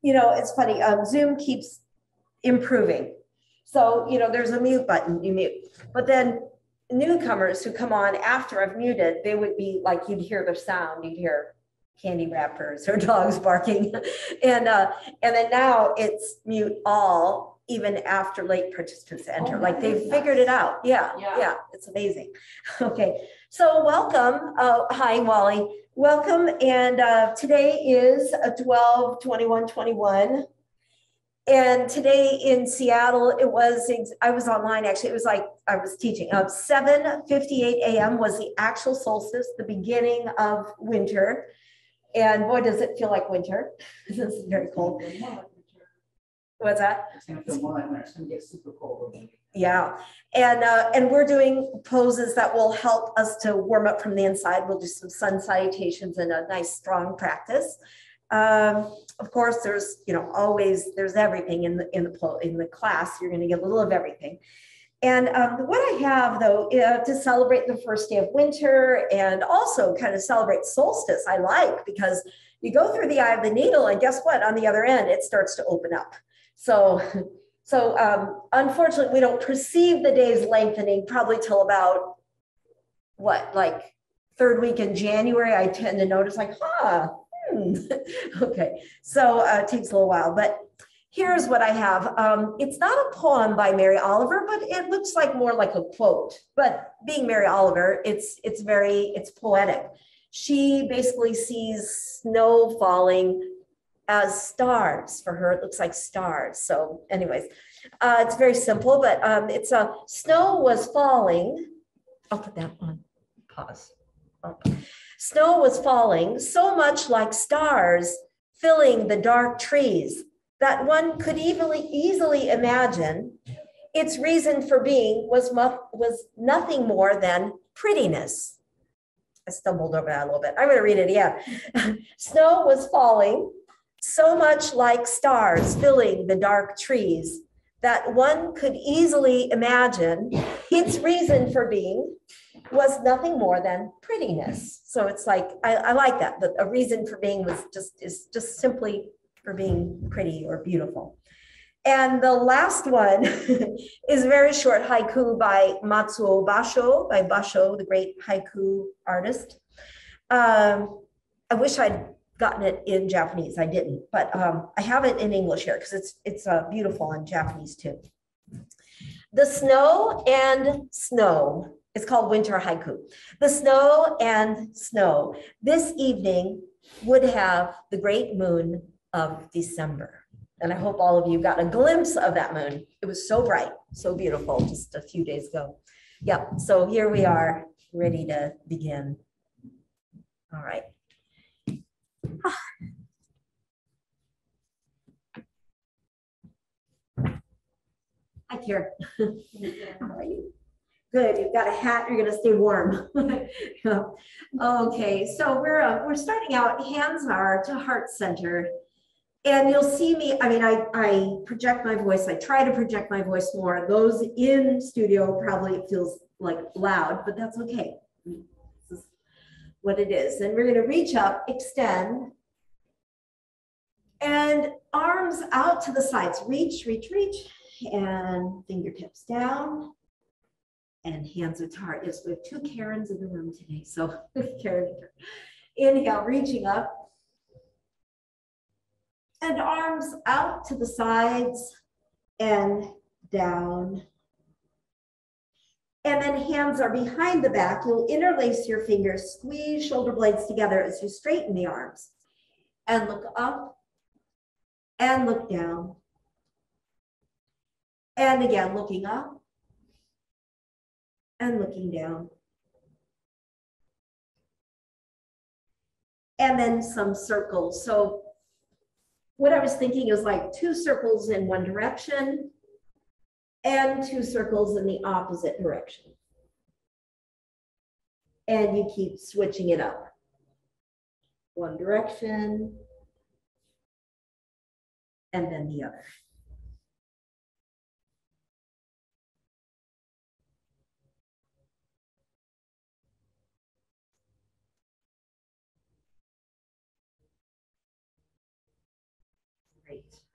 You know, it's funny. Zoom keeps improving. So, you know, there's a mute button, you mute. But then newcomers who come on after I've muted, they would be like, you'd hear the sound, you'd hear candy wrappers or dogs barking. and then now it's mute all, even after late participants enter. Like they've figured it out. Yeah, it's amazing. Okay, so welcome. Hi, Wally. Welcome. And today is 12/21/21. And today in Seattle, I was online actually, it was like I was teaching. 7:58 a.m. was the actual solstice, the beginning of winter. And boy, does it feel like winter. This is very cold. What's that? It's going to feel more like winter. It's going to get super cold. Yeah. And we're doing poses that will help us to warm up from the inside. We'll do some sun salutations and a nice strong practice. Of course, there's, you know, always there's everything in the class. You're going to get a little of everything. And what I have, though, to celebrate the first day of winter and also kind of celebrate solstice, I like, because you go through the eye of the needle and guess what? On the other end, it starts to open up. So unfortunately, we don't perceive the days lengthening probably till about what, like third week in January. I tend to notice like, okay. So it takes a little while, but here's what I have. It's not a poem by Mary Oliver, but it looks like more like a quote. But being Mary Oliver, it's poetic. She basically sees snow falling as stars. For her, it looks like stars. So anyways, it's very simple, but it's snow was falling. I'll put that on pause. Snow was falling so much like stars, filling the dark trees, that one could easily imagine its reason for being was nothing more than prettiness. I stumbled over that a little bit. I'm going to read it again. Snow was falling so much like stars filling the dark trees that one could easily imagine its reason for being was nothing more than prettiness. So it's like, I like that a reason for being is just simply for being pretty or beautiful. And the last one is a very short haiku by Matsuo Basho, by Basho, the great haiku artist. I wish I'd gotten it in Japanese. I didn't, but I have it in English here because it's beautiful in Japanese too. The snow and snow. It's called Winter Haiku. The snow and snow. This evening would have the great moon of December. And I hope all of you got a glimpse of that moon. It was so bright, so beautiful just a few days ago. Yep, so here we are, ready to begin. All right. Hi, Kira. How are you? Good, you've got a hat, you're gonna stay warm. Okay, so we're starting out, hands are to heart center. And you'll see me, I mean, I project my voice, I try to project my voice more. Those in studio probably it feels like loud, but that's okay. This is what it is. And we're gonna reach up, extend, and arms out to the sides. Reach, reach, reach, and fingertips down. And hands are to heart. Yes, we have two Karens in the room today. So Karen, inhale, reaching up. And arms out to the sides and down. And then hands are behind the back. You'll interlace your fingers, squeeze shoulder blades together as you straighten the arms. And look up and look down. And again, looking up and looking down. And then some circles. So what I was thinking is like 2 circles in one direction and 2 circles in the opposite direction. And you keep switching it up. One direction and then the other.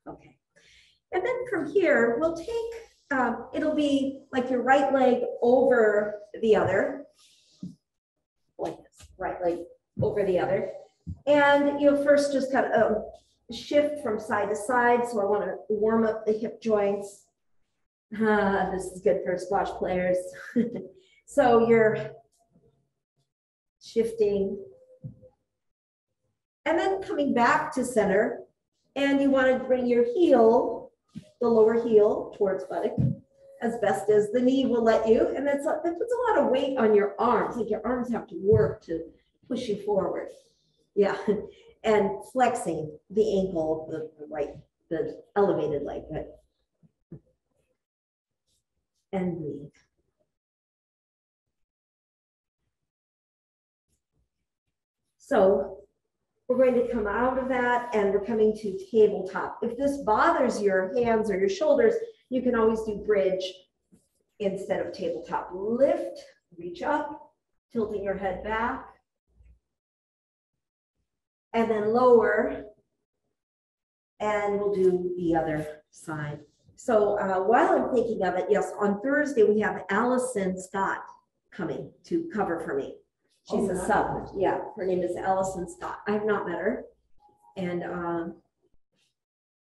Great. Okay. And then from here, we'll take, it'll be like your right leg over the other, like this, right leg over the other. And you'll first just kind of shift from side to side. So I want to warm up the hip joints. This is good for squash players. So you're shifting and then coming back to center. And you want to bring your heel, the lower heel, towards buttock as best as the knee will let you. And that puts a lot of weight on your arms. Like your arms have to work to push you forward. Yeah. And flexing the ankle, the elevated leg. Good. And breathe. So we're going to come out of that and we're coming to tabletop. If this bothers your hands or your shoulders, you can always do bridge instead of tabletop. Lift, reach up, tilting your head back, and then lower, and we'll do the other side. So while I'm thinking of it, yes, on Thursday we have Allison Scott coming to cover for me. She's a sub. Yeah, her name is Allison Scott. I have not met her, and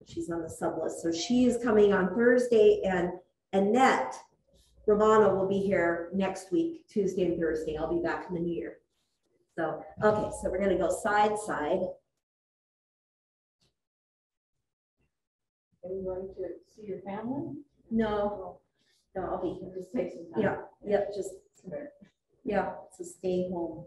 she's on the sub list. So she is coming on Thursday, and Annette Romano will be here next week, Tuesday and Thursday. I'll be back in the new year. So, okay, so we're going to go side, side. Are you going to see your family? No, no, I'll be here. Just take some time. Yeah, yeah, just, yeah, so stay home.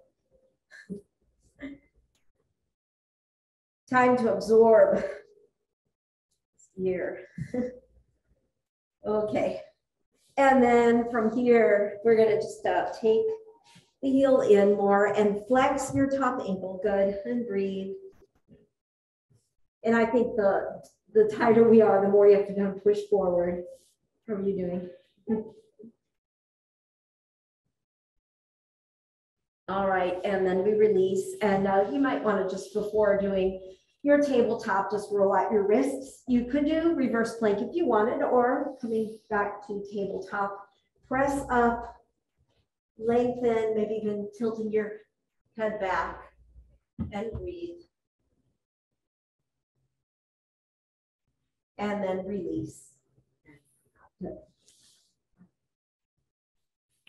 Time to absorb this year. Okay. And then from here, we're going to just take the heel in more and flex your top ankle. Good. And breathe. And I think the tighter we are, the more you have to kind of push forward. How are you doing? All right. And then we release. And you might want to just, before doing your tabletop, just roll out your wrists. You could do reverse plank if you wanted, or coming back to tabletop, press up, lengthen, maybe even tilting your head back, and breathe. And then release. Good.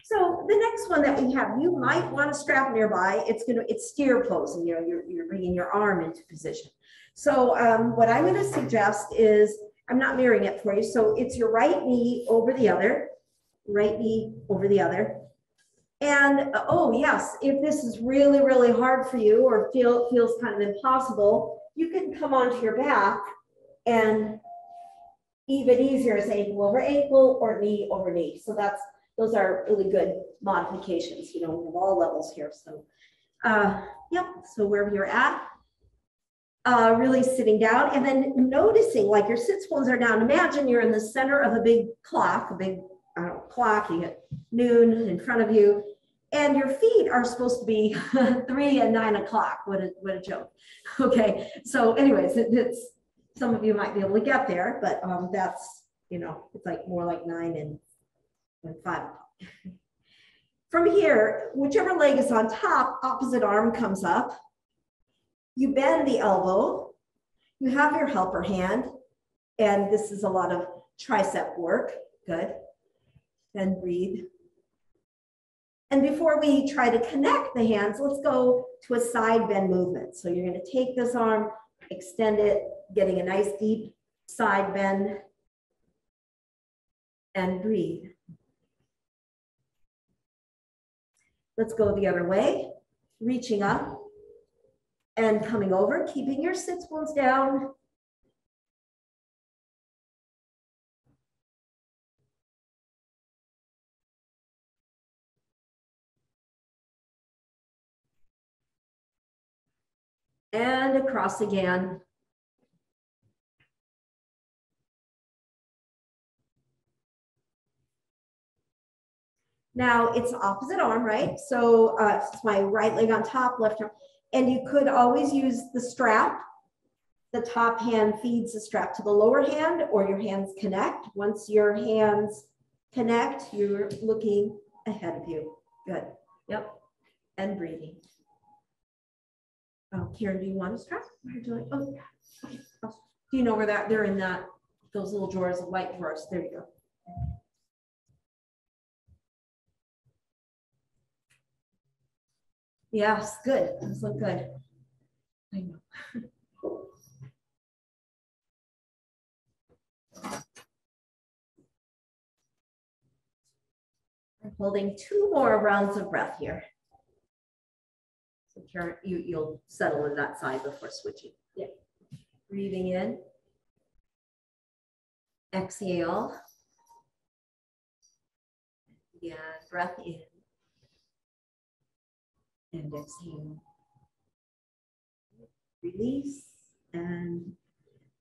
So the next one that we have, you might want to strap nearby. It's steer pose, and you're bringing your arm into position. So what I'm going to suggest is, I'm not mirroring it for you. So it's your right knee over the other, right knee over the other. And oh yes, if this is really, really hard for you or feels kind of impossible, you can come onto your back, and even easier is ankle over ankle or knee over knee. So those are really good modifications. We have all levels here. So yep, so wherever you're at, really sitting down and then noticing like your sits bones are down. Imagine you're in the center of a big clock, clock, you get noon in front of you, and your feet are supposed to be 3 and 9 o'clock. What a joke. Okay, so anyways, it's some of you might be able to get there, but that's, it's like more like 9 and 5 o'clock. From here, whichever leg is on top, opposite arm comes up. You bend the elbow. You have your helper hand, and this is a lot of tricep work. Good. Then breathe. And before we try to connect the hands, let's go to a side bend movement. So you're going to take this arm, extend it, getting a nice deep side bend, and breathe. Let's go the other way, reaching up and coming over, keeping your sits bones down. And across again. Now it's opposite arm, right? So it's my right leg on top, left arm. And you could always use the strap the top hand feeds the strap to the lower hand, or your hands connect. Once your hands connect, you're looking ahead of you. Good. Yep. And breathing. Oh, Karen, do you want a strap? Oh, yeah. Okay. Do you know where they're in those little drawers, the white drawers? There you go. Yes, good. Those look good. I know. I'm holding 2 more rounds of breath here. So Karen, you'll settle in that side before switching. Yeah. Breathing in. Exhale. Yeah, breath in. And exhale. Release. And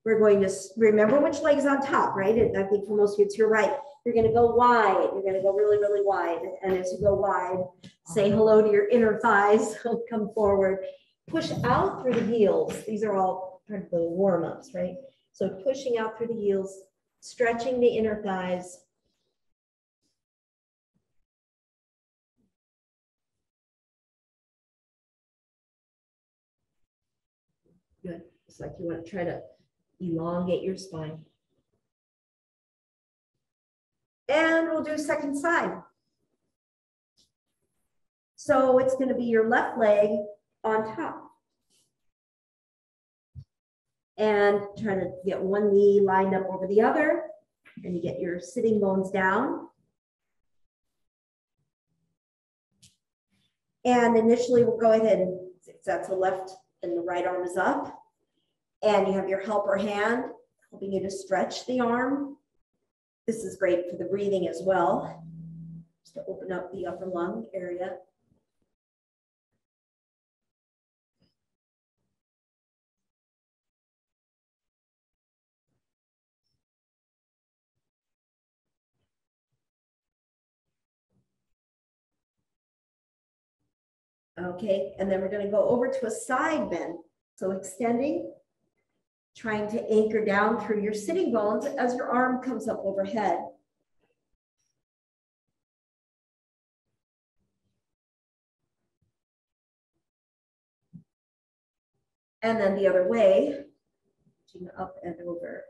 we're going to remember which leg's on top, right? And I think for most of you, it's your right. You're going to go wide. You're going to go really, really wide. And as you go wide, say hello to your inner thighs. Come forward. Push out through the heels. These are all part of the warm-ups, right? So pushing out through the heels, stretching the inner thighs. Good. It's like you want to try to elongate your spine. And we'll do second side. So it's going to be your left leg on top. And trying to get one knee lined up over the other. And you get your sitting bones down. And initially we'll go ahead and that's the left and the right arm is up. And you have your helper hand helping you to stretch the arm. This is great for the breathing as well, just to open up the upper lung area. Okay, and then we're going to go over to a side bend. So extending, trying to anchor down through your sitting bones as your arm comes up overhead. And then the other way, up and over.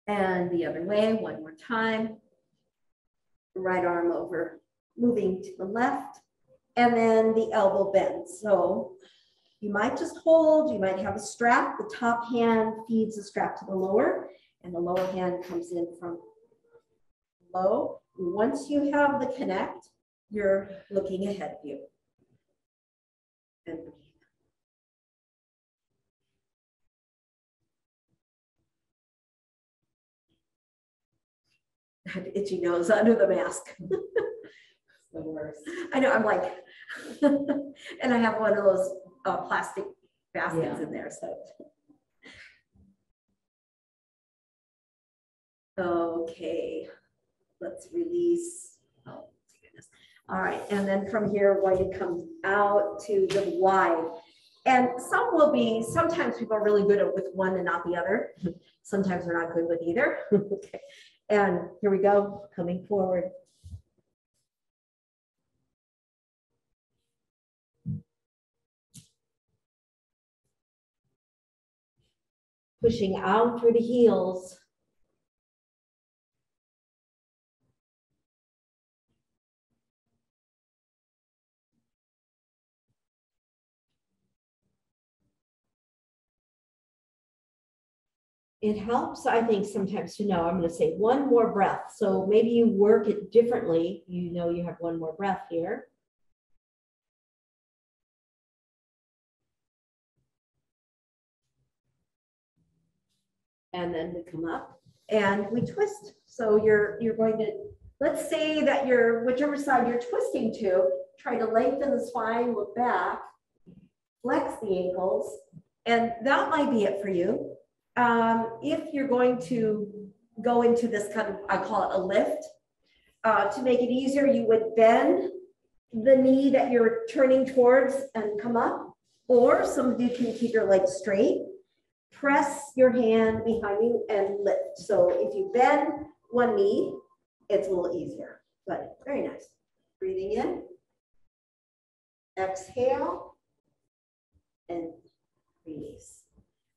And the other way, one more time. Right arm over, moving to the left, and then the elbow bend. So you might just hold, you might have a strap. The top hand feeds the strap to the lower, and the lower hand comes in from low. Once you have the connect, you're looking ahead of you. And breathe. I have itchy nose under the mask. The worst. I know, I'm like, and I have one of those plastic baskets in there, so. Okay, let's release. Oh, goodness. All right, and then from here, we're going to come out to the wide. And sometimes people are really good at with one and not the other. Sometimes they're not good with either. Okay. And here we go, coming forward. Pushing out through the heels. It helps, I think, sometimes to know, I'm going to say one more breath. So maybe you work it differently. You know you have one more breath here. And then we come up and we twist. So you're going to, let's say that whichever side you're twisting to, try to lengthen the spine, look back, flex the ankles, and that might be it for you. If you're going to go into this kind of, I call it a lift. To make it easier, you would bend the knee that you're turning towards and come up, or some of you can keep your legs straight. Press your hand behind you and lift. So if you bend one knee, it's a little easier, but very nice. Breathing in, exhale, and release.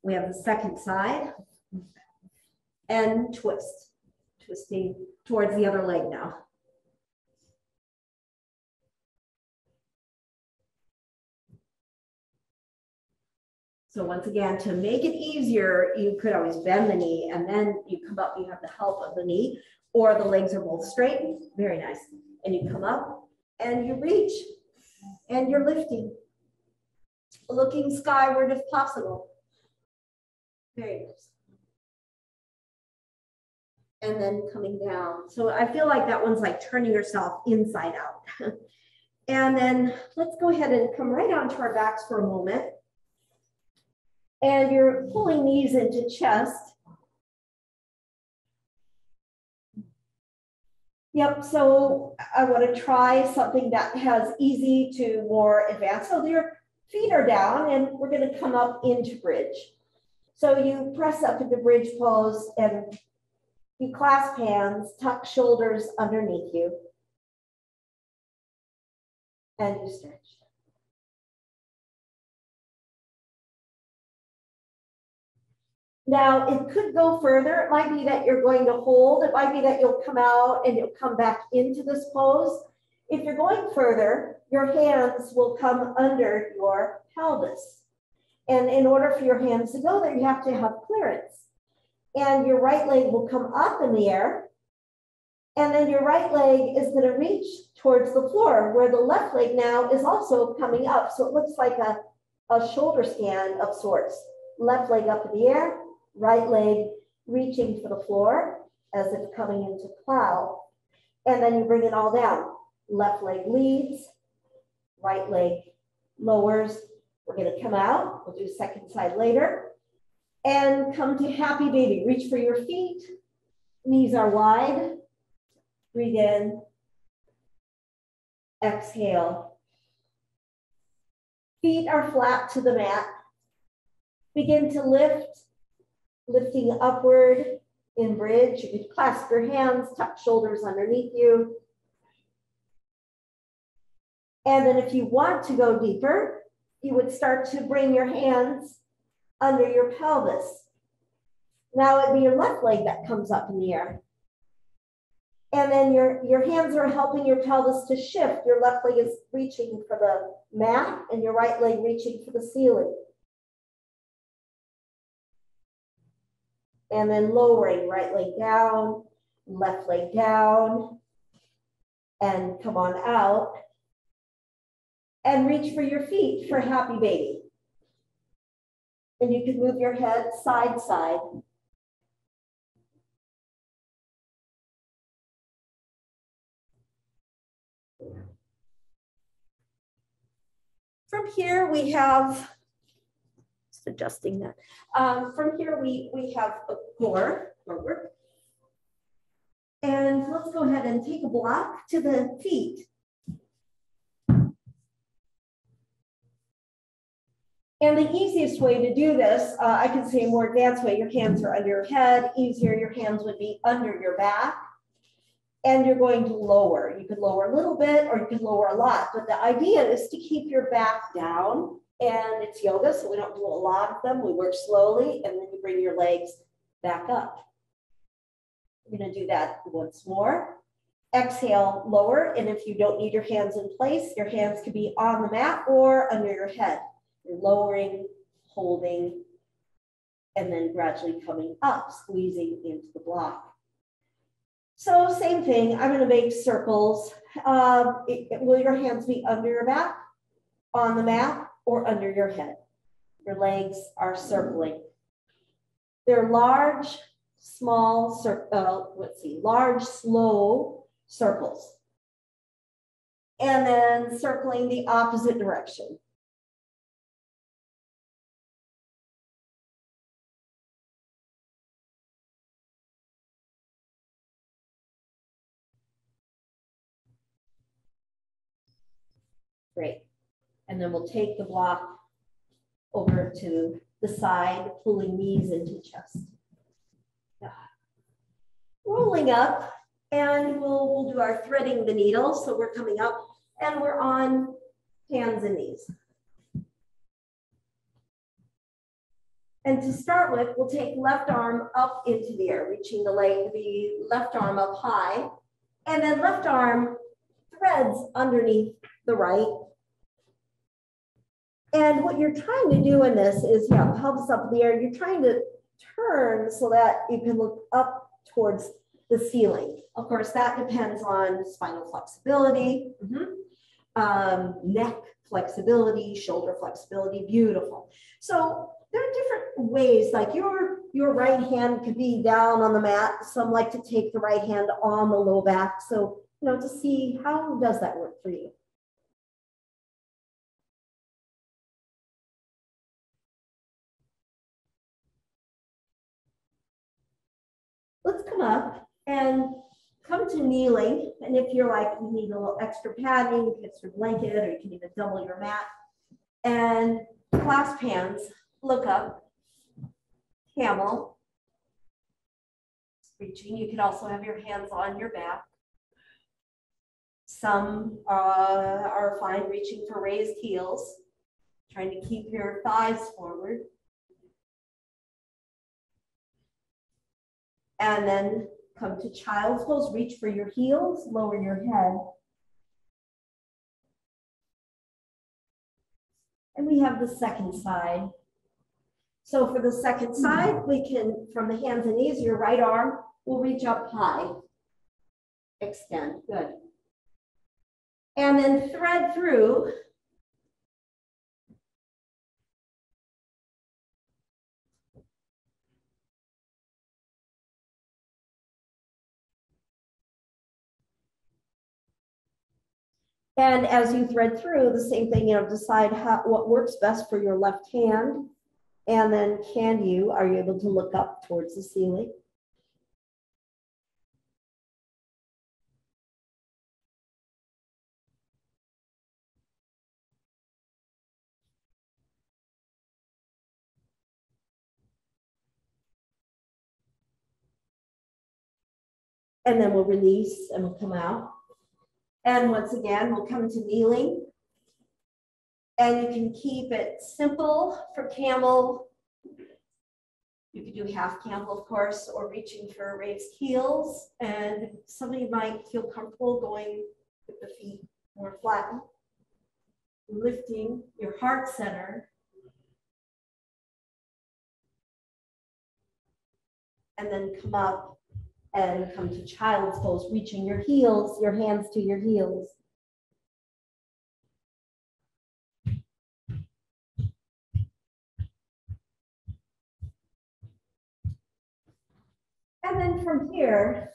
We have the second side, and twist. Twisting towards the other leg now. So once again, to make it easier, you could always bend the knee and then you come up, you have the help of the knee, or the legs are both straight. Very nice. And you come up and you reach and you're lifting, looking skyward if possible. Very nice. And then coming down. So I feel like that one's like turning yourself inside out. And then let's go ahead and come right onto our backs for a moment. And you're pulling knees into chest. Yep, so I want to try something that has easy to more advanced. So your feet are down and we're going to come up into bridge. So you press up into bridge pose and you clasp hands, tuck shoulders underneath you, and you stretch. Now, it could go further. It might be that you're going to hold. It might be that you'll come out and you'll come back into this pose. If you're going further, your hands will come under your pelvis. And in order for your hands to go there, you have to have clearance. And your right leg will come up in the air. And then your right leg is going to reach towards the floor, where the left leg now is also coming up. So it looks like a shoulder stand of sorts. Left leg up in the air, right leg reaching for the floor as if coming into plow. And then you bring it all down. Left leg leads, right leg lowers. We're going to come out. We'll do second side later. And come to happy baby. Reach for your feet. Knees are wide. Breathe in. Exhale. Feet are flat to the mat. Begin to lift, lifting upward in bridge. You can clasp your hands, tuck shoulders underneath you. And then if you want to go deeper, you would start to bring your hands under your pelvis. Now it'd be your left leg that comes up in the air. And then your hands are helping your pelvis to shift. Your left leg is reaching for the mat and your right leg reaching for the ceiling. And then lowering, right leg down, left leg down, and come on out. And reach for your feet for happy baby. And you can move your head side to side. From here we have, just adjusting that. From here we have a core forward. And let's go ahead and take a block to the feet. And the easiest way to do this, I can say a more advanced way, your hands are under your head. Easier, your hands would be under your back. And you're going to lower. You could lower a little bit or you could lower a lot. But the idea is to keep your back down. And it's yoga, so we don't do a lot of them. We work slowly, and then you bring your legs back up. We're going to do that once more. Exhale, lower. And if you don't need your hands in place, your hands could be on the mat or under your head. You're lowering, holding, and then gradually coming up, squeezing into the block. So same thing, I'm going to make circles. Will your hands be under your back, on the mat, or under your head? Your legs are circling. They're large, small, large, slow circles. And then circling the opposite direction. Great. And then we'll take the block over to the side, pulling knees into chest. Yeah. Rolling up, and we'll do our threading the needle. So we're coming up and we're on hands and knees. And to start with, we'll take left arm up into the air, reaching the left arm up high, and then left arm threads underneath the right. And what you're trying to do in this is, pelvis up in the air, you're trying to turn so that you can look up towards the ceiling. Of course, that depends on spinal flexibility, neck flexibility, shoulder flexibility, beautiful. So there are different ways, like your right hand could be down on the mat. Some like to take the right hand on the low back. So, to see how does that work for you. Let's come up and come to kneeling. And if you're like, you need a little extra padding, you can get your blanket, or you can even double your mat. And clasp hands, look up, camel, reaching. You can also have your hands on your back. Some are fine reaching for raised heels, trying to keep your thighs forward. And then come to child's pose, reach for your heels, lower your head. And we have the second side. So for the second side, we can, from the hands and knees, your right arm will reach up high. Extend, good. And then thread through. And as you thread through, the same thing, decide what works best for your left hand. And then are you able to look up towards the ceiling? And then we'll release and we'll come out. And once again, we'll come to kneeling. And you can keep it simple for camel. You could do half camel, of course, or reaching for raised heels. And somebody might feel comfortable going with the feet more flattened. Lifting your heart center. And then come up and come to child's pose, reaching your heels, your hands to your heels. And then from here,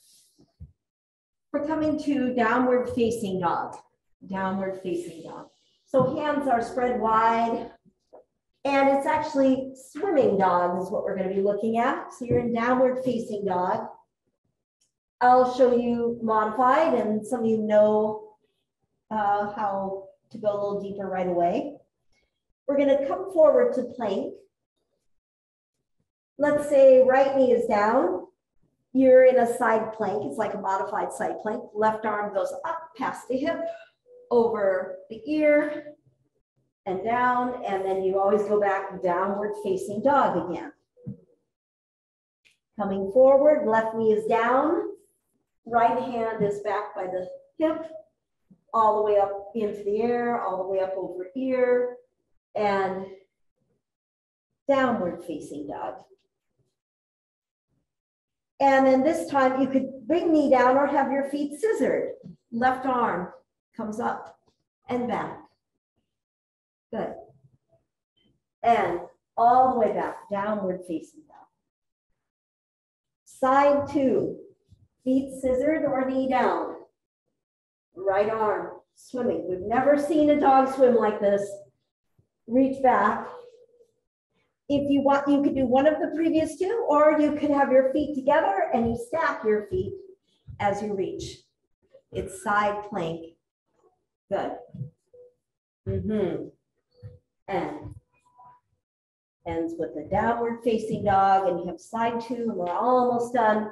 we're coming to downward facing dog. Downward facing dog. So hands are spread wide, and it's actually swimming dog is what we're going to be looking at. So you're in downward facing dog. I'll show you modified, and some of you know how to go a little deeper right away. We're going to come forward to plank. Let's say right knee is down. You're in a side plank. It's like a modified side plank. Left arm goes up past the hip, over the ear, and down. And then you always go back downward facing dog again. Coming forward, left knee is down. Right hand is back by the hip, all the way up into the air, all the way up over ear, and downward facing dog. And then this time you could bring knee down or have your feet scissored. Left arm comes up and back. Good. And all the way back, downward facing dog. Side two. Feet scissored or knee down. Right arm swimming. We've never seen a dog swim like this. Reach back. If you want, you could do one of the previous two, or you could have your feet together and you stack your feet as you reach. It's side plank. Good. And ends with the downward facing dog, and you have side two, and we're almost done.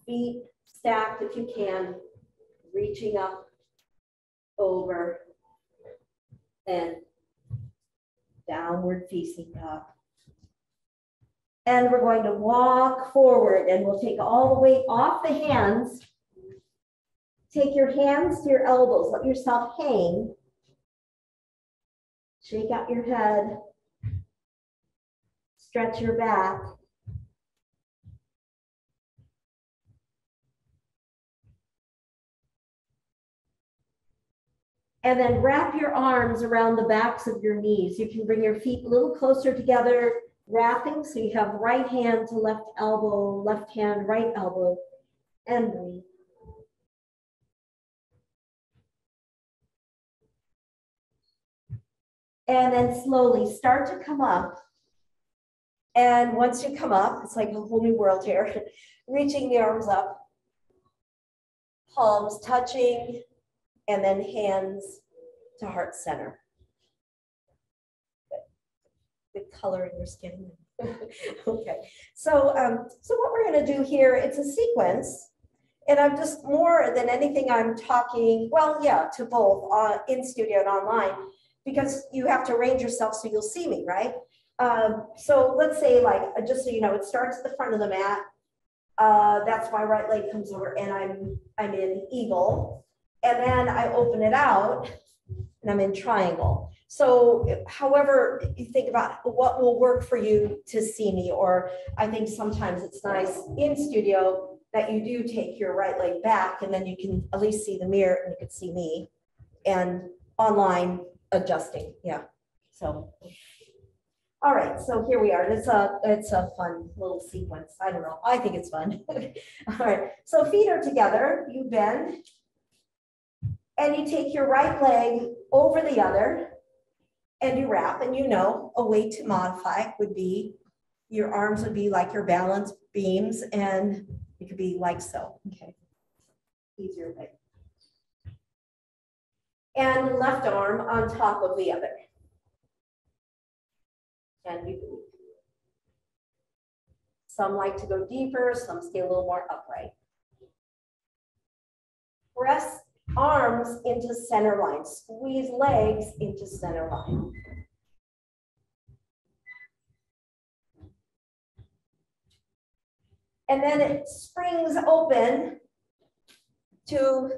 Feet stacked if you can, reaching up, over, and downward facing dog. And we're going to walk forward, and we'll take all the weight off the hands. Take your hands to your elbows, let yourself hang. Shake out your head. Stretch your back. And then wrap your arms around the backs of your knees. You can bring your feet a little closer together, wrapping, so you have right hand to left elbow, left hand, right elbow, and breathe. And then slowly start to come up. And once you come up, it's like a whole new world here. Reaching the arms up, palms touching, and then hands to heart center. Good color in your skin. Okay, so what we're going to do here, it's a sequence. And I'm just, more than anything, I'm talking, well, yeah, to both in studio and online, because you have to arrange yourself so you'll see me, right? So let's say, like, just so you know, it starts at the front of the mat. That's my right leg comes over, and I'm in eagle. And then I open it out, and I'm in triangle. So however you think about what will work for you to see me, or I think sometimes it's nice in studio that you do take your right leg back, and then you can at least see the mirror and you can see me, and online adjusting. Yeah. So, all right. So here we are. It's a fun little sequence. I don't know. I think it's fun. All right. So feet are together. You bend, and you take your right leg over the other, and you wrap. And you know, a way to modify would be your arms would be like your balance beams, and it could be like so. Okay. Easier way. And left arm on top of the other. And you move. Some like to go deeper, some stay a little more upright. Press arms into center line. Squeeze legs into center line. And then it springs open to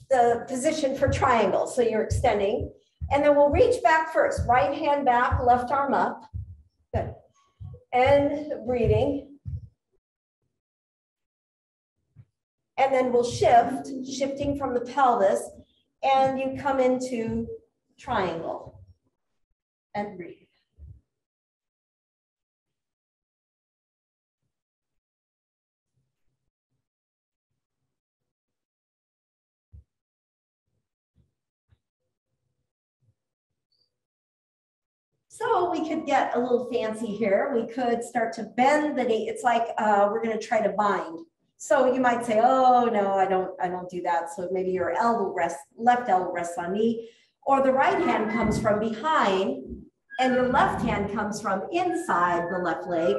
the position for triangle. So you're extending. And then we'll reach back first. Right hand back, left arm up. Good. And breathing. And then we'll shift, shifting from the pelvis. And you come into triangle. And breathe. So we could get a little fancy here. We could start to bend the knee. It's like we're going to try to bind. So you might say, oh no, I don't do that. So maybe your elbow rests, left elbow rests on knee, or the right hand comes from behind and your left hand comes from inside the left leg.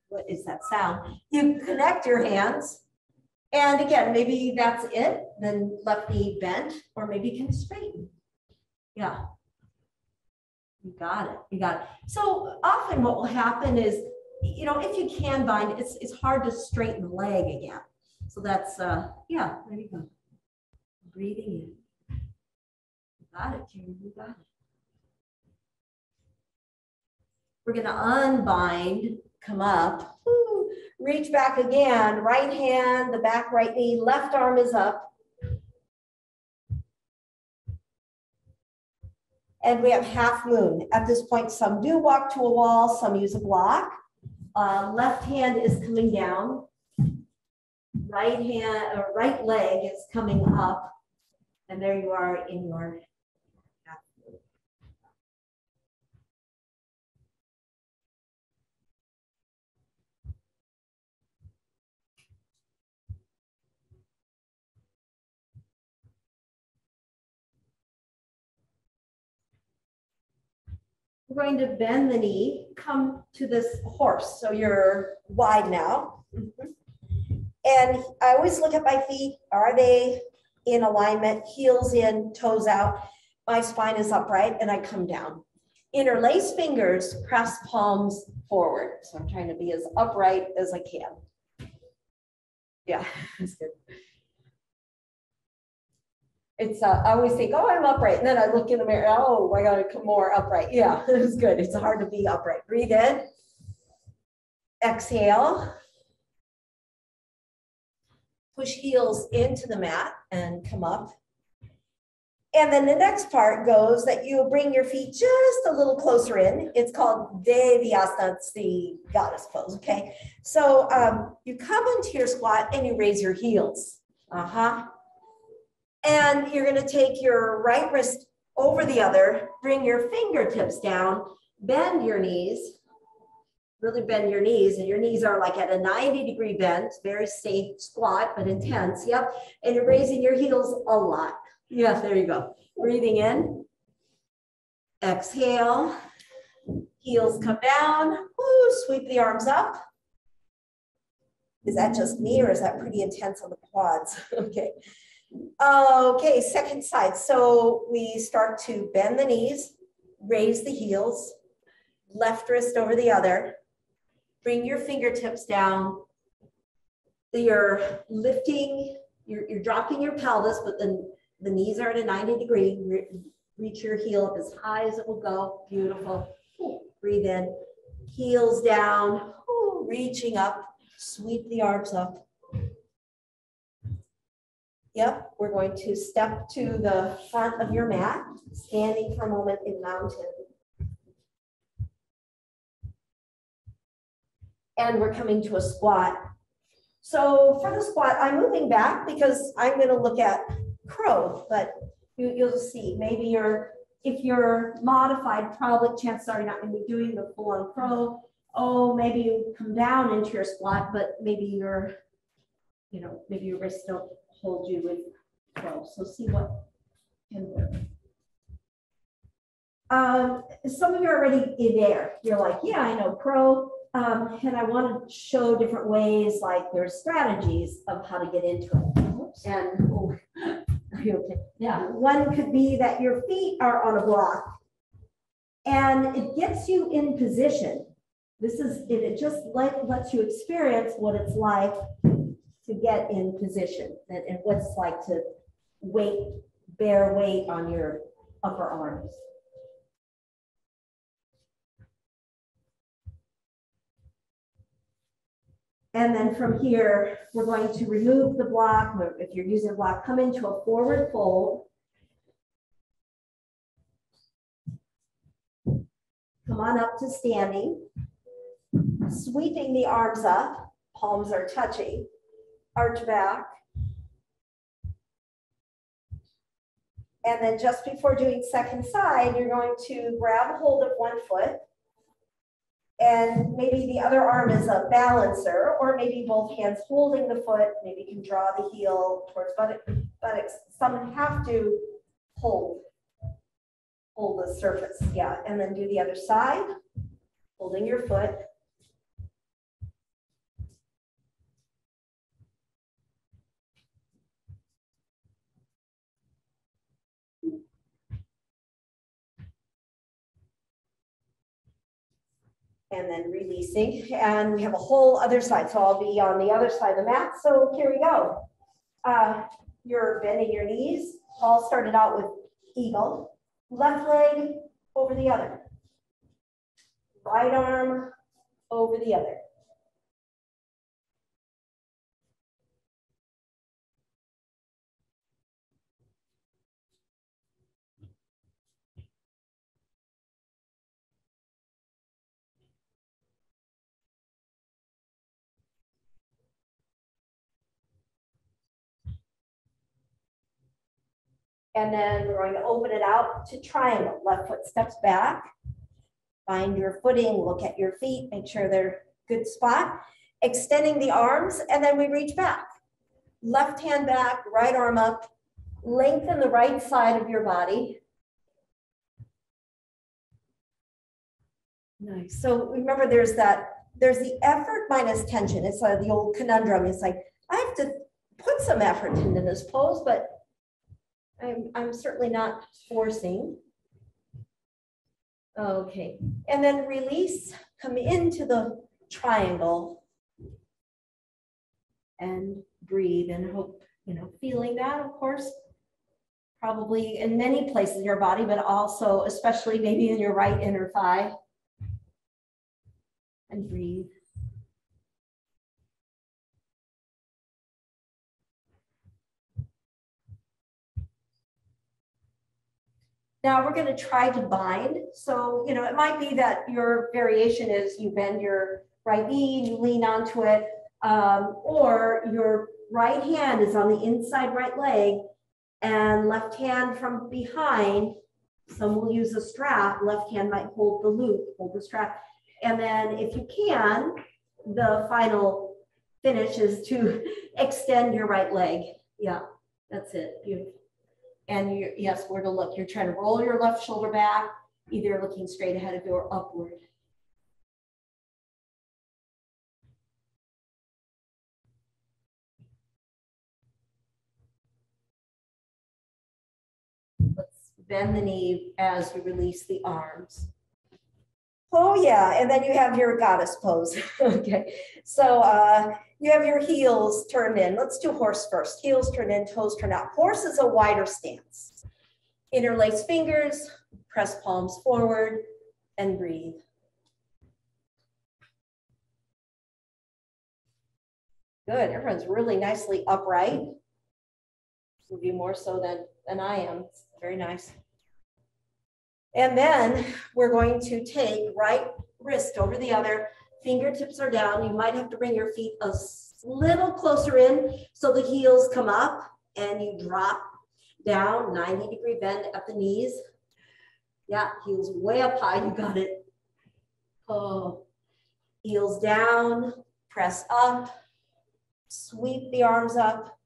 What is that sound? You connect your hands. And again, maybe that's it. Then left knee bent, or maybe you can straighten. Yeah. You got it. You got it. So often what will happen is, you know, if you can bind, it's hard to straighten the leg again. So that's, yeah, there you go. Breathing in. You got it, Karen. You got it. We're going to unbind, come up, woo, reach back again. Right hand, the back right knee, left arm is up. And we have half moon. At this point, some do walk to a wall, some use a block. Left hand is coming down. Right hand or right leg is coming up. And there you are in your half moon. going to bend the knee, come to this horse. So you're wide now. And I always look at my feet. Are they in alignment? Heels in, toes out. My spine is upright and I come down. Interlace fingers, press palms forward. So I'm trying to be as upright as I can. Yeah, that's good. It's, I always think, oh, I'm upright. And then I look in the mirror, oh, I got to come more upright. Yeah, it's good. It's hard to be upright. Breathe in. Exhale. Push heels into the mat and come up. And then the next part goes that you bring your feet just a little closer in. It's called Deviations. It's the goddess pose, okay? So you come into your squat and you raise your heels. And you're gonna take your right wrist over the other, bring your fingertips down, bend your knees, really bend your knees, and your knees are like at a 90-degree bend, very safe squat, but intense, yep. And you're raising your heels a lot. Yeah, there you go. Breathing in, exhale, heels come down, woo, sweep the arms up. Is that just me or is that pretty intense on the quads? Okay. Okay, second side. So we start to bend the knees, raise the heels, left wrist over the other, bring your fingertips down. You're lifting, you're dropping your pelvis, but then the knees are at a 90-degree. Reach your heel up as high as it will go. Beautiful. Breathe in, heels down, reaching up, sweep the arms up. Yep, we're going to step to the front of your mat, standing for a moment in mountain. And we're coming to a squat. So for the squat, I'm moving back because I'm going to look at crow, but you'll see maybe if you're modified, probably chances are you're not going to be doing the full-on crow. Oh, maybe you come down into your squat, but maybe maybe your wrists don't hold you with crow. So see what can work. Some of you are already in there. You're like, yeah, I know crow. And I want to show different ways, like there's strategies of how to get into it. Oops. And are you okay? Yeah. One could be that your feet are on a block and it gets you in position. It just lets you experience what it's like to get in position and what it's like to bear weight on your upper arms. And then from here, we're going to remove the block. If you're using a block, come into a forward fold. Come on up to standing. Sweeping the arms up, palms are touching. Arch back. And then just before doing second side, you're going to grab hold of one foot. And maybe the other arm is a balancer, or maybe both hands holding the foot. Maybe you can draw the heel towards buttocks. Some have to hold the surface. Yeah, and then do the other side, holding your foot. And then releasing, and we have a whole other side. So I'll be on the other side of the mat. So here we go. You're bending your knees. All started out with eagle. Left leg over the other. Right arm over the other. And then we're going to open it out to triangle. Left foot steps back. Find your footing, look at your feet, make sure they're good spot. Extending the arms, and then we reach back. Left hand back, right arm up. Lengthen the right side of your body. Nice. So remember, there's the effort minus tension. It's like the old conundrum. It's like, I have to put some effort into this pose, but I'm certainly not forcing. Okay. And then release, come into the triangle and breathe, and hope, feeling that, of course, probably in many places in your body, but also especially maybe in your right inner thigh. And breathe. Now we're going to try to bind. So, it might be that your variation is you bend your right knee, you lean onto it, or your right hand is on the inside right leg and left hand from behind. Some will use a strap. Left hand might hold the loop, hold the strap. And then if you can, the final finish is to extend your right leg. Yeah, that's it. Beautiful. And yes, where to look. You're trying to roll your left shoulder back, either looking straight ahead of you or upward. Let's bend the knee as you release the arms. Oh yeah, and then you have your goddess pose. Okay, so you have your heels turned in. Let's do horse first. Heels turned in, toes turned out. Horse is a wider stance. Interlace fingers, press palms forward, and breathe. Good, everyone's really nicely upright. Some of you more so than I am. It's very nice. And then we're going to take right wrist over the other, fingertips are down. You might have to bring your feet a little closer in so the heels come up and you drop down, 90-degree bend at the knees. Yeah, heels way up high, you got it. Oh, heels down, press up, sweep the arms up.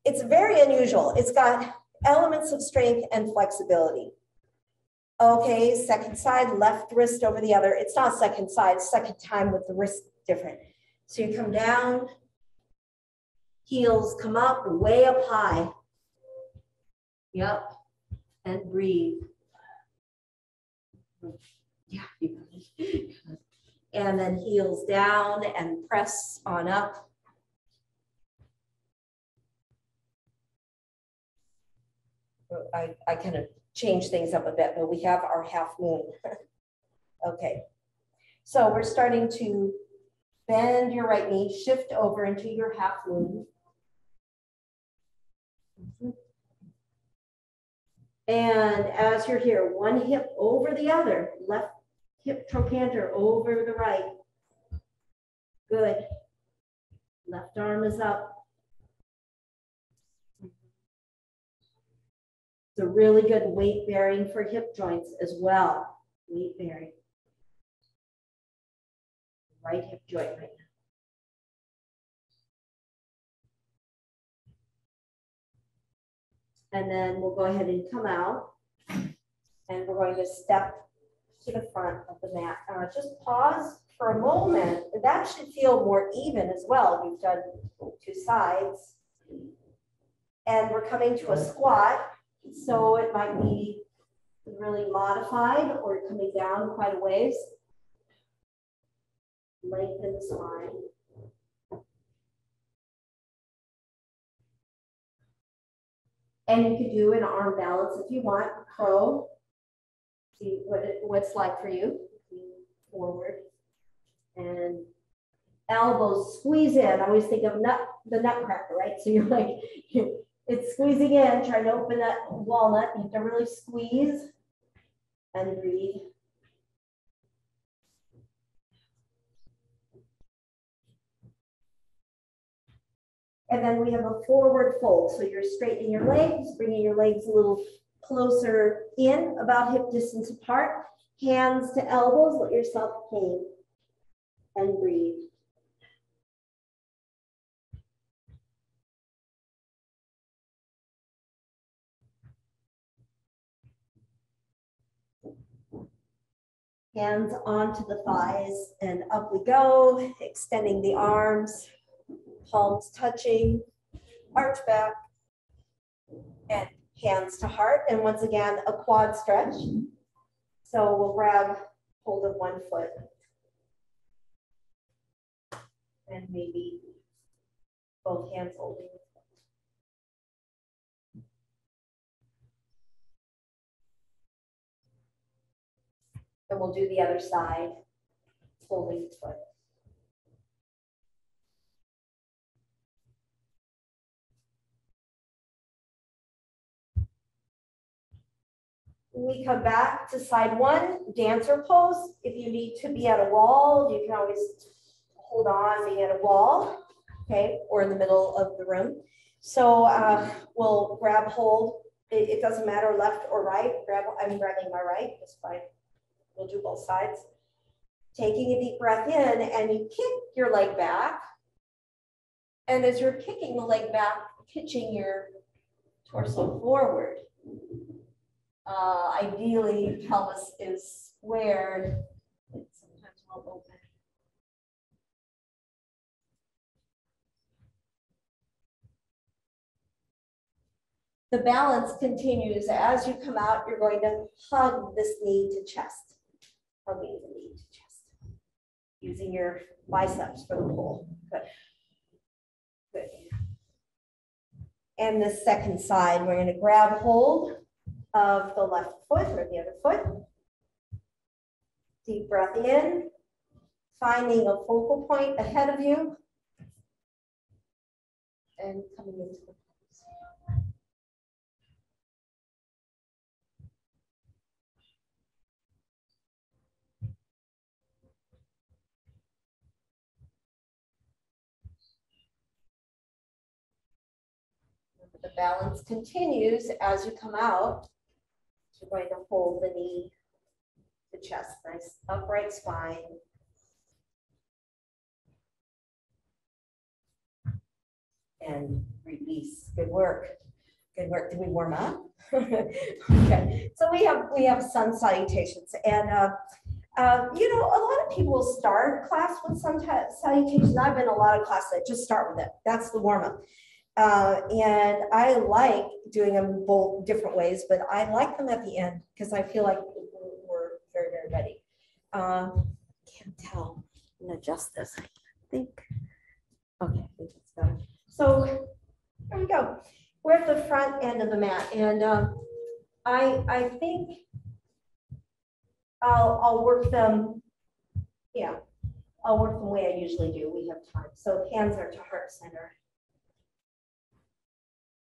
It's very unusual. It's got elements of strength and flexibility. Okay, second side, left wrist over the other. It's not second side, second time with the wrist different. So you come down, heels come up, way up high. Yep, and breathe. Yeah, and then heels down and press on up. I kind of change things up a bit, but we have our half moon. Okay, so we're starting to bend your right knee, shift over into your half moon. And as you're here, one hip over the other, left hip trochanter over the right. Good. Left arm is up. It's a really good weight bearing for hip joints as well. Weight bearing. Right hip joint right now. And then we'll go ahead and come out. And we're going to step to the front of the mat. Just pause for a moment. That should feel more even as well. You've done two sides. And we're coming to a squat. So it might be really modified or coming down quite a ways. Lengthen the spine. And you could do an arm balance if you want, crow. See what it's like for you. Forward. And elbows squeeze in. I always think of the nutcracker, right? So you're like, it's squeezing in, trying to open that walnut. You have to really squeeze and breathe. And then we have a forward fold. So you're straightening your legs, bringing your legs a little closer in, about hip distance apart. Hands to elbows, let yourself hang and breathe. Hands onto the thighs and up we go, extending the arms, palms touching, arch back, and hands to heart. And once again, a quad stretch. So we'll grab hold of one foot and maybe both hands holding. And we'll do the other side, holding the foot. We come back to side one, dancer pose. If you need to be at a wall, you can always hold on, being at a wall, okay, or in the middle of the room. So we'll grab hold. It doesn't matter left or right. I'm grabbing my right, that's fine. We'll do both sides. Taking a deep breath in, and you kick your leg back. And as you're kicking the leg back, pitching your torso forward. Ideally, pelvis is squared. It sometimes won't open. The balance continues. As you come out, you're going to hug this knee to chest. Hugging the knee to chest. Using your biceps for the pull. Good. Good. And the second side, we're going to grab hold of the left foot or the other foot. Deep breath in, finding a focal point ahead of you, and coming into the pose. The balance continues as you come out. You're going to hold the knee, the chest, nice upright spine. And release. Good work. Good work. Did we warm up? Okay. So we have sun salutations, and you know, a lot of people start class with sun salutations. I've been in a lot of classes that just start with it. That's the warm up. And I like doing them both different ways, but I like them at the end because I feel like we're very, very ready. Can't tell. I'm gonna adjust this. I think. Okay, I think it's better. So there we go. We're at the front end of the mat, and I think I'll work them. Yeah, I'll work them the way I usually do. We have time. So hands are to heart center.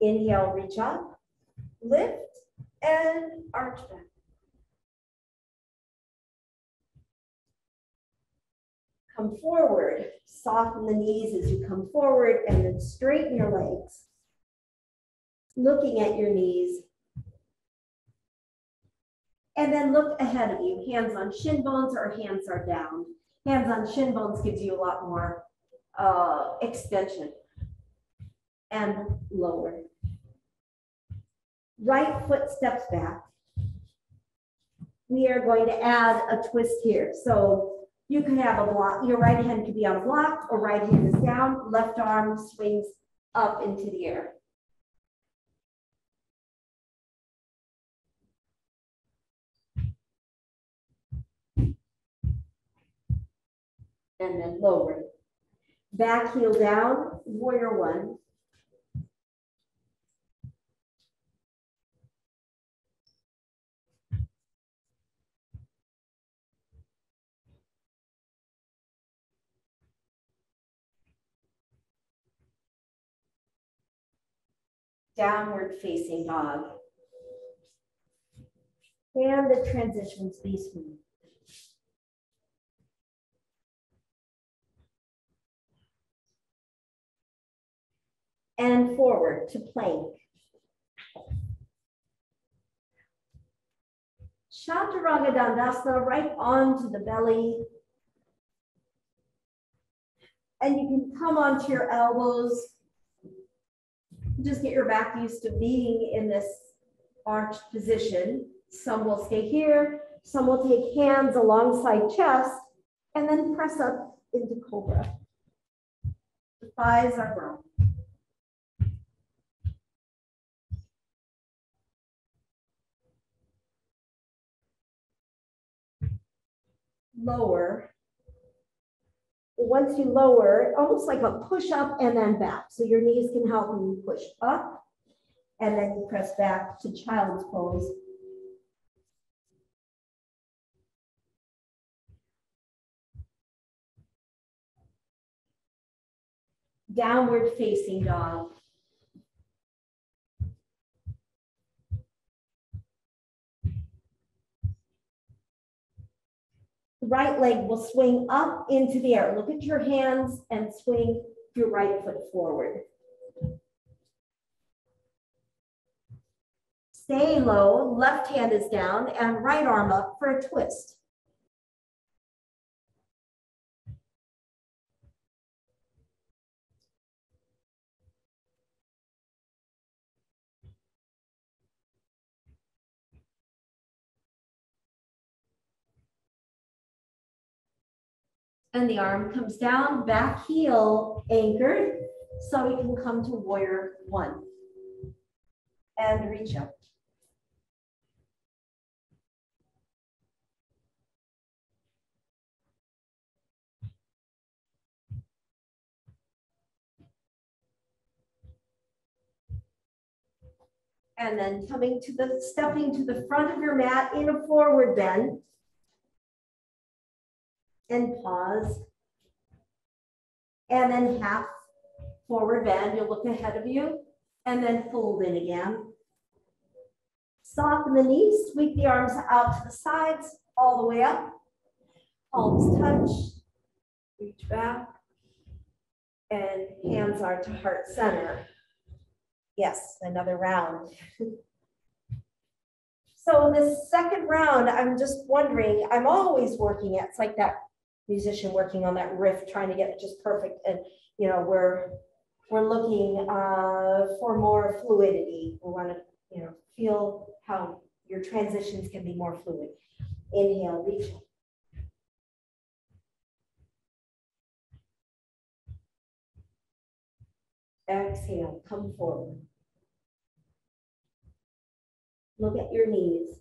Inhale, reach up, lift, and arch back. Come forward, soften the knees as you come forward, and then straighten your legs. Looking at your knees. And then look ahead of you, hands on shin bones or hands are down. Hands on shin bones gives you a lot more extension. And lower. Right foot steps back. We are going to add a twist here. So you can have a block. Your right hand could be on a block, or right hand is down. Left arm swings up into the air. And then lower. Back heel down, warrior one. Downward facing dog. And the transitions be smooth. And forward to plank. Chaturanga Dandasana, right onto the belly. And you can come onto your elbows. Just get your back used to being in this arched position. Some will stay here, Some will take hands alongside chest and then press up into cobra. The thighs are grown. Lower. Once you lower, almost like a push up and then back. So your knees can help you push up and then you press back to child's pose. Downward facing dog. Right leg will swing up into the air. Look at your hands and swing your right foot forward. Stay low, left hand is down and right arm up for a twist. And the arm comes down, back heel anchored, so we can come to warrior one. And reach up. And then stepping to the front of your mat in a forward bend. And pause. And then half forward bend, you'll look ahead of you, and then fold in again. Soften the knees, sweep the arms out to the sides, all the way up. Palms touch, reach back, and hands are to heart center. Yes, another round. So this second round, I'm just wondering, I'm always working at, it's like that musician working on that riff, trying to get it just perfect. And, you know, we're looking for more fluidity. We want to, you know, feel how your transitions can be more fluid. Inhale, reach. Exhale, come forward. Look at your knees.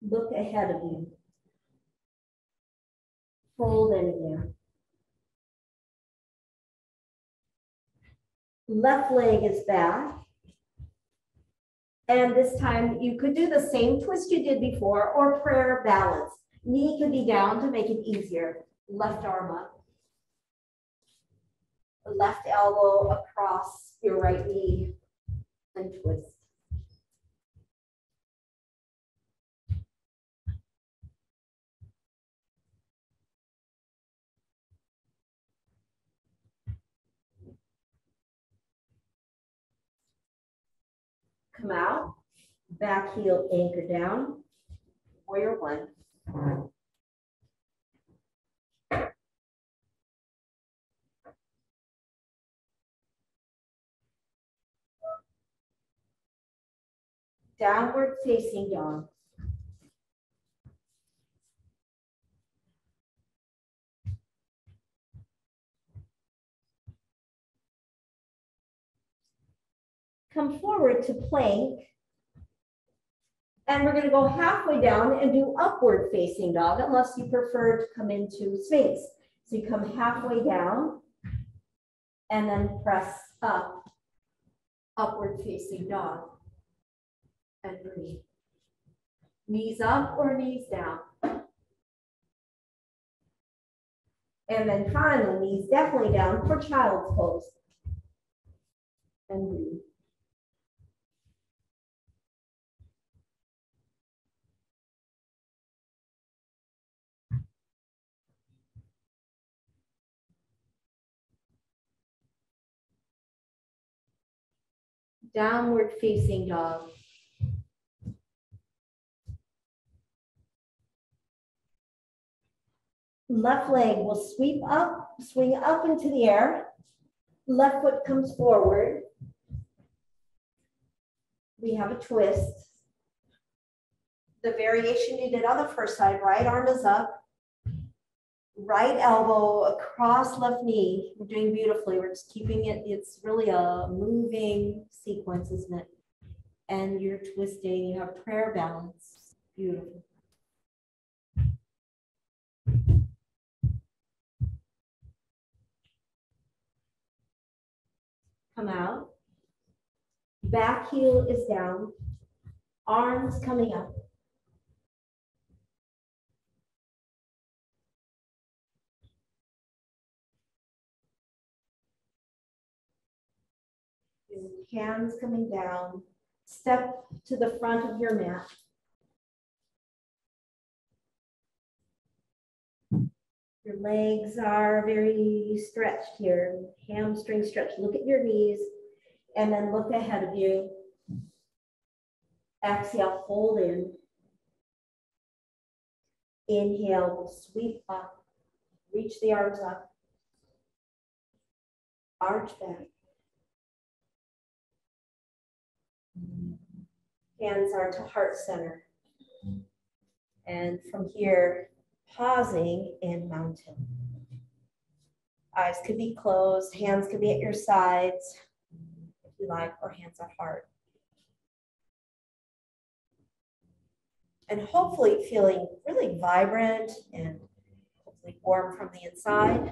Look ahead of you. Fold in again. Left leg is back. And this time you could do the same twist you did before or prayer balance. Knee could be down to make it easier. Left arm up. Left elbow across your right knee and twist. Come out, back heel anchor down, warrior one. Downward facing dog. Come forward to plank. And we're going to go halfway down and do upward facing dog, unless you prefer to come into Sphinx. So you come halfway down and then press up, upward facing dog. And breathe. Knees up or knees down. And then finally, knees definitely down for child's pose. And breathe. Downward facing dog. Left leg will sweep up, swing up into the air. Left foot comes forward. We have a twist. the variation you did on the first side. Right arm is up, right elbow across left knee. We're doing beautifully. We're just keeping it. It's really a moving sequence, isn't it? And you're twisting. You have prayer balance. Beautiful. Come out. Back heel is down. Arms coming up. Hands coming down. Step to the front of your mat. Your legs are very stretched here. Hamstring stretch. Look at your knees and then look ahead of you. Exhale, fold in. Inhale, we'll sweep up. Reach the arms up. Arch back. Hands are to heart center. And from here, pausing in mountain. Eyes could be closed, hands could be at your sides, if you like, or hands at heart. And hopefully feeling really vibrant and hopefully warm from the inside.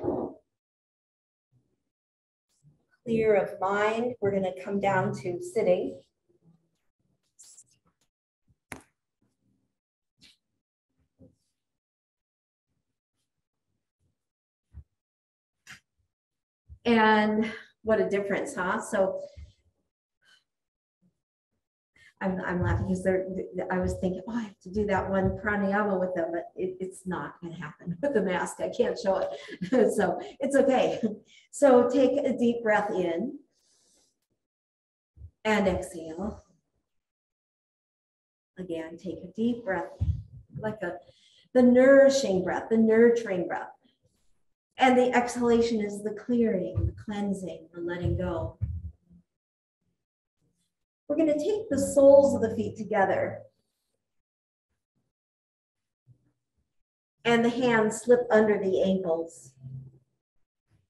Clear of mind. We're going to come down to sitting. And what a difference, huh? So I'm laughing because I was thinking, oh, I have to do that one pranayama with them, but it's not going to happen with the mask. I can't show it. So it's okay. So take a deep breath in and exhale. Again, take a deep breath, like the nourishing breath, the nurturing breath. And the exhalation is the clearing, the cleansing, the letting go. We're going to take the soles of the feet together. And the hands slip under the ankles.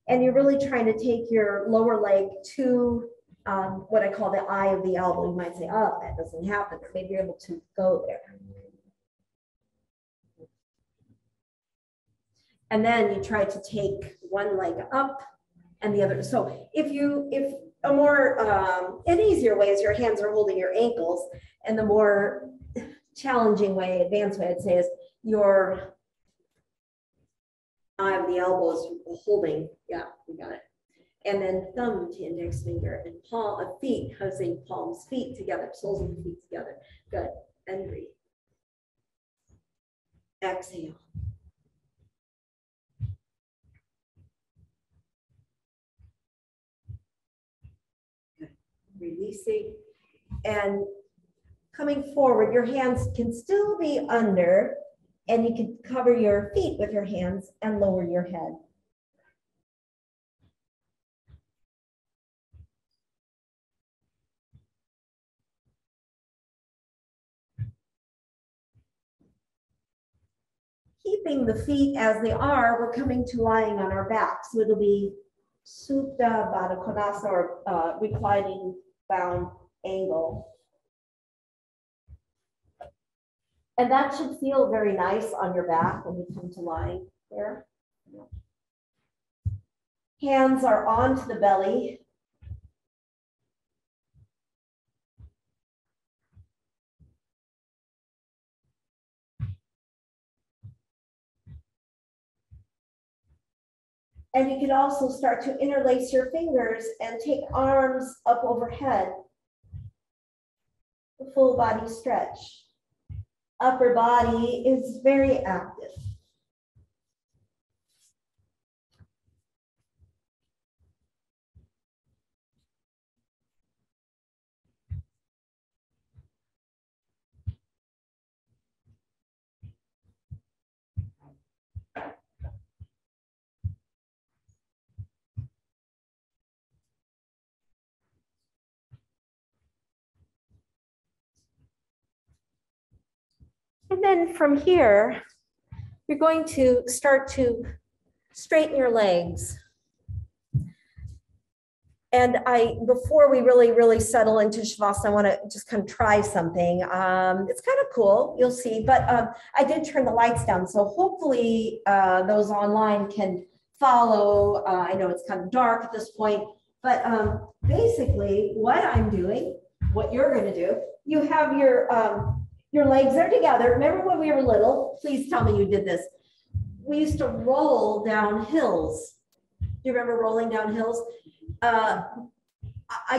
And you're really trying to take your lower leg to what I call the eye of the elbow. You might say, oh, that doesn't happen. Or maybe you're able to go there. And then you try to take one leg up and the other. So if a more, an easier way is your hands are holding your ankles, and the more challenging way, advanced way I'd say is your eye of the elbow is holding, yeah, we got it. And then thumb to index finger and palm of feet, I was saying palms, feet together, soles of the feet together. Good, and breathe. Exhale. Releasing and coming forward, your hands can still be under, and you can cover your feet with your hands and lower your head. Keeping the feet as they are, we're coming to lying on our back. So it'll be Supta Baddha Konasana, or reclining bound angle. And that should feel very nice on your back when you come to lying there. Hands are onto the belly. And you can also start to interlace your fingers and take arms up overhead. The full body stretch. Upper body is very active. And then from here, you're going to start to straighten your legs. And before we really settle into Shavasana, I want to just kind of try something. It's kind of cool, you'll see, but I did turn the lights down. So hopefully those online can follow. I know it's kind of dark at this point, but basically what I'm doing, what you're going to do, you have your legs are together. Remember when we were little? Please tell me you did this. We used to roll down hills. Do you remember rolling down hills? I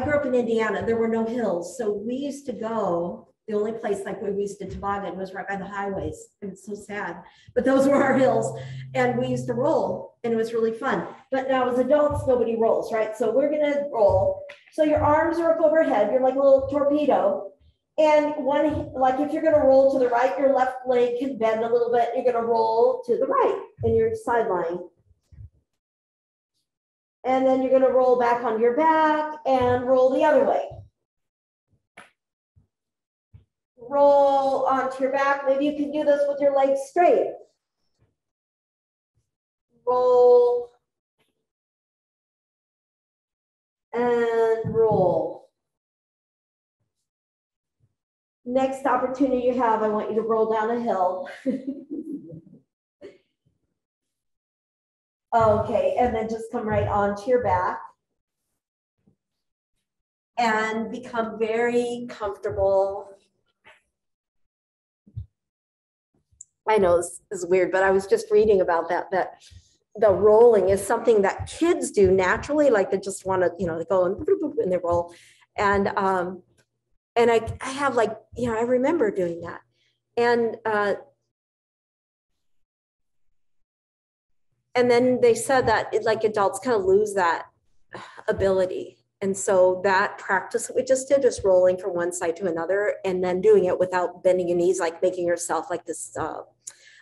grew up in Indiana. There were no hills. So we used to go, the only place like we used to toboggan was right by the highways. It was so sad, but those were our hills. And we used to roll and it was really fun. But now as adults, nobody rolls, right? So we're going to roll. So your arms are up overhead. You're like a little torpedo. And one, like if you're going to roll to the right, your left leg can bend a little bit. You're going to roll to the right and you're sideline. And then you're going to roll back on your back and roll the other way. Roll onto your back. Maybe you can do this with your legs straight. Roll and roll. Next opportunity you have, I want you to roll down a hill. Okay, and then just come right onto your back and become very comfortable. I know this is weird, but I was just reading about that the rolling is something that kids do naturally, like they just want to, they go and they roll. And I have like, I remember doing that. And then they said that like adults kind of lose that ability. And so that practice that we just did, just rolling from one side to another and then doing it without bending your knees, like making yourself like this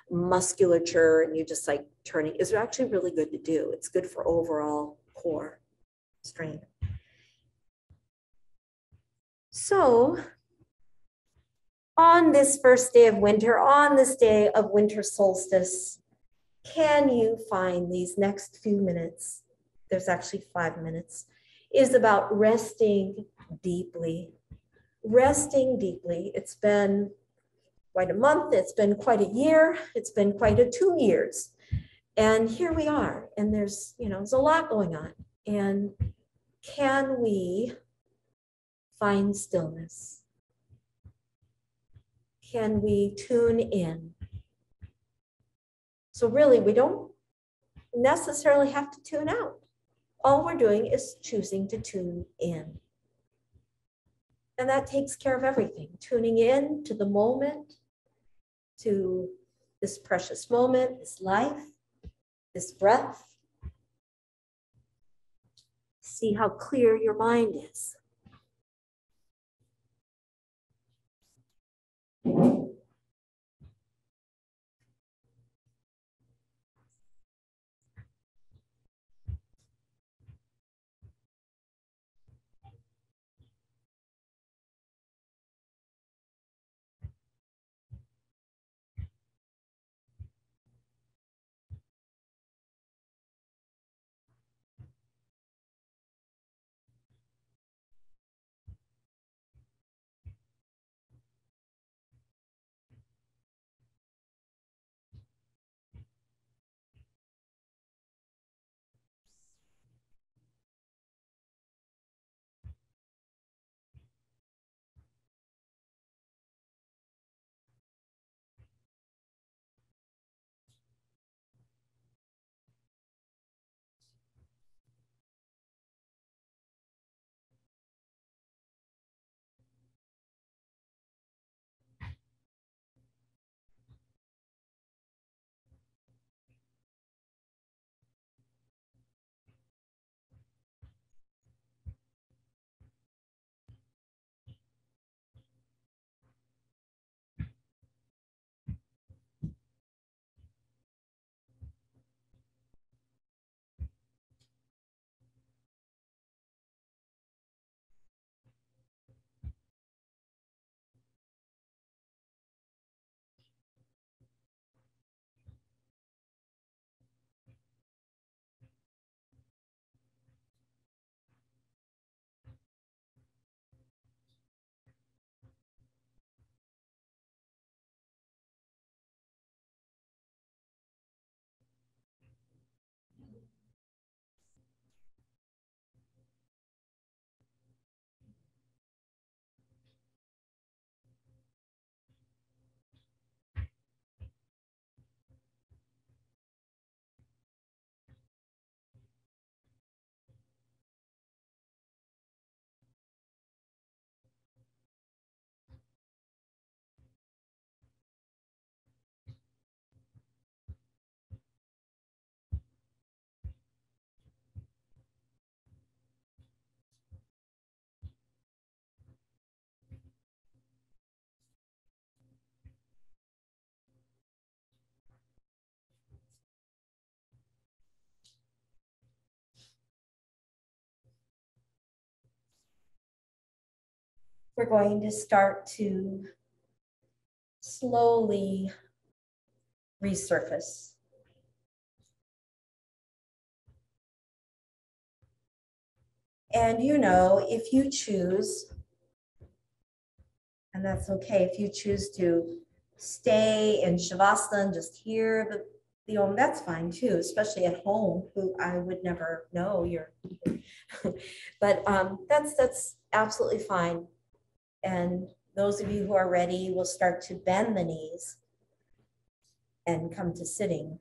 musculature and you just like turning, is actually really good to do. It's good for overall core strength. So on this first day of winter, on this day of winter solstice, can you find these next few minutes, there's actually 5 minutes, is about resting deeply. Resting deeply. It's been quite a month, it's been quite a year, it's been quite a 2 years. And here we are, and there's a lot going on. And can we find stillness? Can we tune in? So really, we don't necessarily have to tune out. All we're doing is choosing to tune in. And that takes care of everything. Tuning in to the moment, to this precious moment, this life, this breath. See how clear your mind is. we're going to start to slowly resurface. And you know, if you choose, and that's okay, if you choose to stay in Shavasana and just hear the Om, that's fine too, especially at home, who I would never know you're, but that's absolutely fine. And those of you who are ready will start to bend the knees and come to sitting.